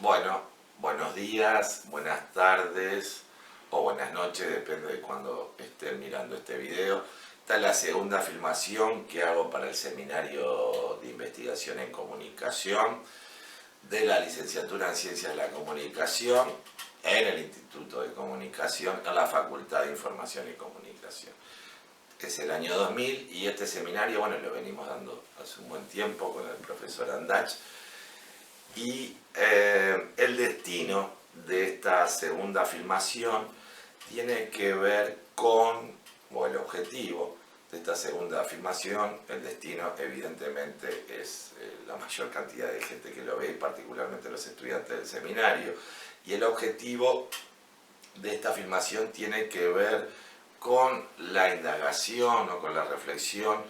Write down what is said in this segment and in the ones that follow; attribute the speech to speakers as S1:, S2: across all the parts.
S1: Bueno, buenos días, buenas tardes o buenas noches, depende de cuando estén mirando este video. Esta es la segunda filmación que hago para el Seminario de Investigación en Comunicación de la Licenciatura en Ciencias de la Comunicación en el Instituto de Comunicación en la Facultad de Información y Comunicación. Es el año 2000 y este seminario, bueno, lo venimos dando hace un buen tiempo con el profesor Andach. Y el destino de esta segunda filmación tiene que ver con, o el objetivo de esta segunda filmación, el destino evidentemente es la mayor cantidad de gente que lo ve, particularmente los estudiantes del seminario, y el objetivo de esta filmación tiene que ver con la indagación o con la reflexión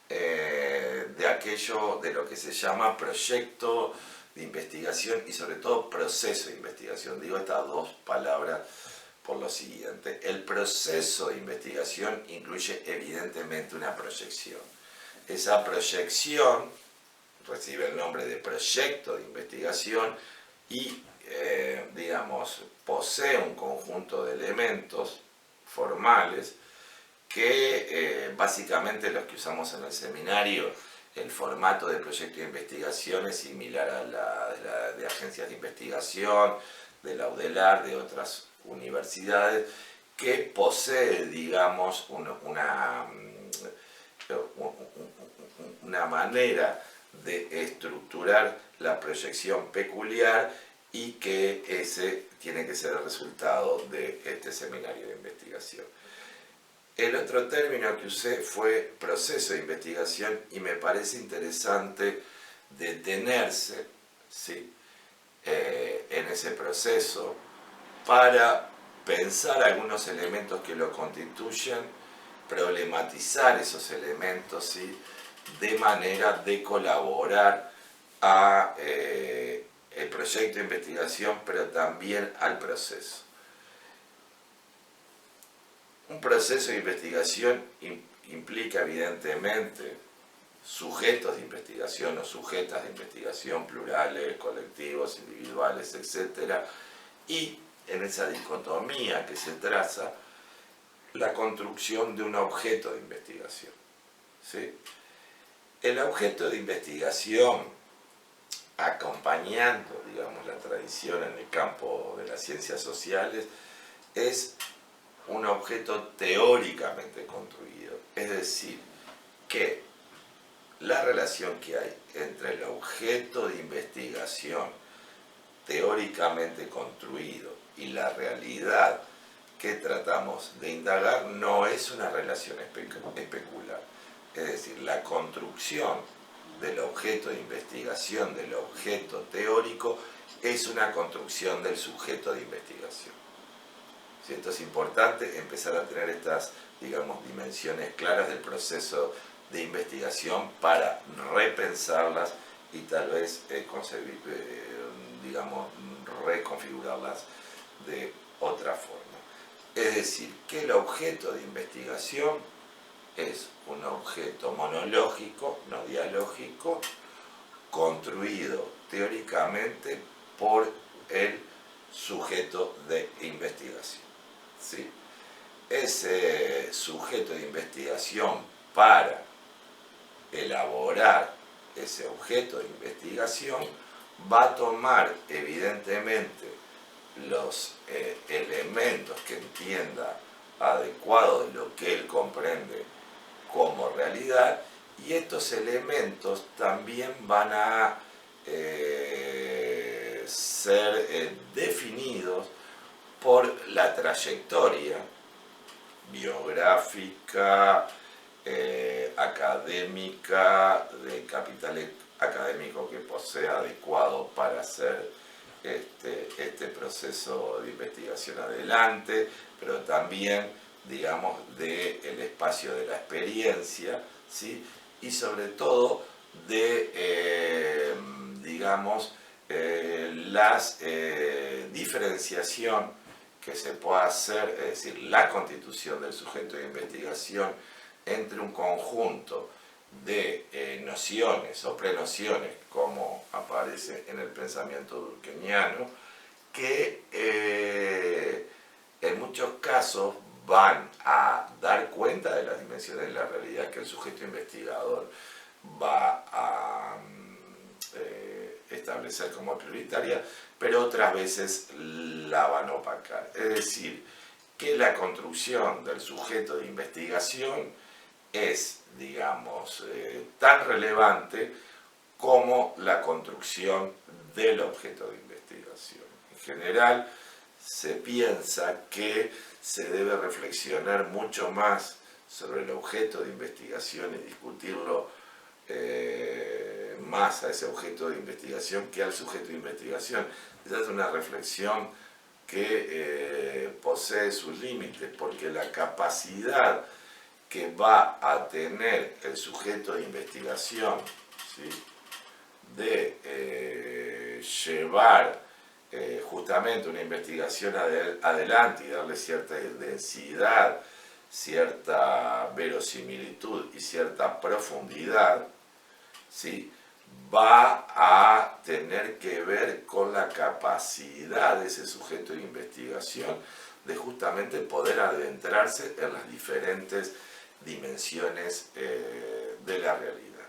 S1: de aquello de lo que se llama proyecto de investigación y sobre todo proceso de investigación. Digo estas dos palabras por lo siguiente. El proceso de investigación incluye evidentemente una proyección. Esa proyección recibe el nombre de proyecto de investigación y, digamos, posee un conjunto de elementos formales que básicamente los que usamos en el seminario. El formato de proyecto de investigación es similar a la de agencias de investigación, de la UDELAR, de otras universidades, que posee, digamos, una manera de estructurar la proyección peculiar y que ese tiene que ser el resultado de este seminario de investigación. El otro término que usé fue proceso de investigación y me parece interesante detenerse, ¿sí?, en ese proceso para pensar algunos elementos que lo constituyen, problematizar esos elementos, ¿sí?, de manera de colaborar a el proyecto de investigación, pero también al proceso. Un proceso de investigación implica evidentemente sujetos de investigación o sujetas de investigación, plurales, colectivos, individuales, etc. Y en esa dicotomía que se traza, la construcción de un objeto de investigación, ¿sí? El objeto de investigación, acompañando, digamos, la tradición en el campo de las ciencias sociales, es un objeto teóricamente construido, es decir, que la relación que hay entre el objeto de investigación teóricamente construido y la realidad que tratamos de indagar no es una relación especular, es decir, la construcción del objeto de investigación, del objeto teórico, es una construcción del sujeto de investigación. ¿Sí? Esto es importante, empezar a tener estas, digamos, dimensiones claras del proceso de investigación para repensarlas y tal vez digamos, reconfigurarlas de otra forma. Es decir, que el objeto de investigación es un objeto monológico, no dialógico, construido teóricamente por el sujeto de investigación, ¿sí? Ese sujeto de investigación, para elaborar ese objeto de investigación, va a tomar evidentemente los elementos que entienda adecuados de lo que él comprende como realidad, y estos elementos también van a ser definidos por la trayectoria biográfica, académica, de capital académico que posea adecuado para hacer este proceso de investigación adelante, pero también, digamos, del espacio de la experiencia, ¿sí?, y sobre todo de, digamos, la diferenciación que se pueda hacer, es decir, la constitución del sujeto de investigación entre un conjunto de nociones o prenociones, como aparece en el pensamiento durkheimiano, que en muchos casos van a dar cuenta de las dimensiones de la realidad que el sujeto investigador va a establecer como prioritaria, pero otras veces la van a opacar. Es decir, que la construcción del sujeto de investigación es, digamos, tan relevante como la construcción del objeto de investigación. En general, se piensa que se debe reflexionar mucho más sobre el objeto de investigación y discutirlo más a ese objeto de investigación que al sujeto de investigación. Esa es una reflexión que posee sus límites, porque la capacidad que va a tener el sujeto de investigación, ¿sí?, de llevar justamente una investigación adelante y darle cierta densidad, cierta verosimilitud y cierta profundidad, ¿sí?, va a tener que ver con la capacidad de ese sujeto de investigación de justamente poder adentrarse en las diferentes dimensiones de la realidad.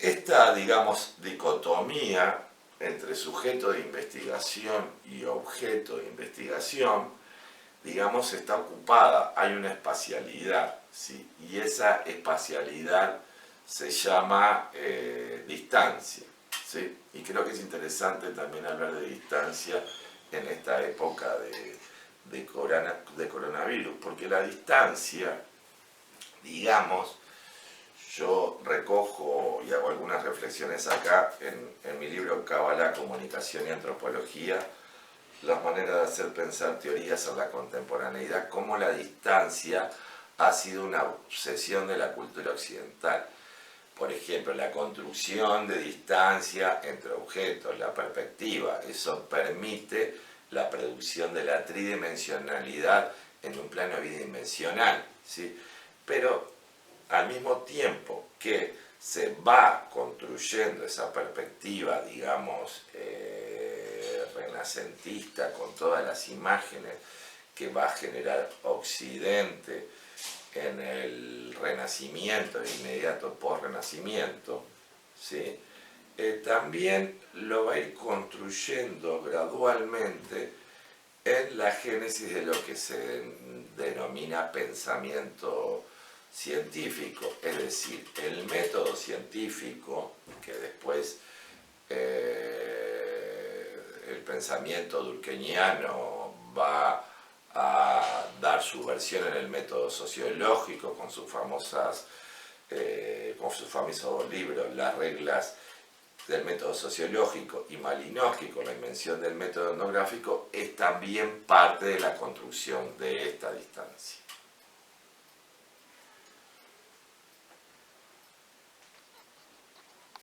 S1: Esta, digamos, dicotomía entre sujeto de investigación y objeto de investigación, digamos, está ocupada, hay una espacialidad, ¿sí?, y esa espacialidad se llama distancia, ¿sí?, y creo que es interesante también hablar de distancia en esta época de coronavirus, porque la distancia, digamos, yo recojo y hago algunas reflexiones acá en mi libro Cábala, Comunicación y Antropología, las maneras de hacer pensar teorías en la contemporaneidad, cómo la distancia ha sido una obsesión de la cultura occidental. Por ejemplo, la construcción de distancia entre objetos, la perspectiva, eso permite la producción de la tridimensionalidad en un plano bidimensional, ¿sí? Pero al mismo tiempo que se va construyendo esa perspectiva, digamos, renacentista, con todas las imágenes que va a generar Occidente en el Renacimiento e inmediato post-Renacimiento, ¿sí?, también lo va a ir construyendo gradualmente en la génesis de lo que se denomina pensamiento científico, es decir, el método científico que después el pensamiento durkheimiano va a dar su versión en el método sociológico con sus famosos libros, Las reglas del método sociológico, y Malinowski con la invención del método etnográfico, es también parte de la construcción de esta distancia.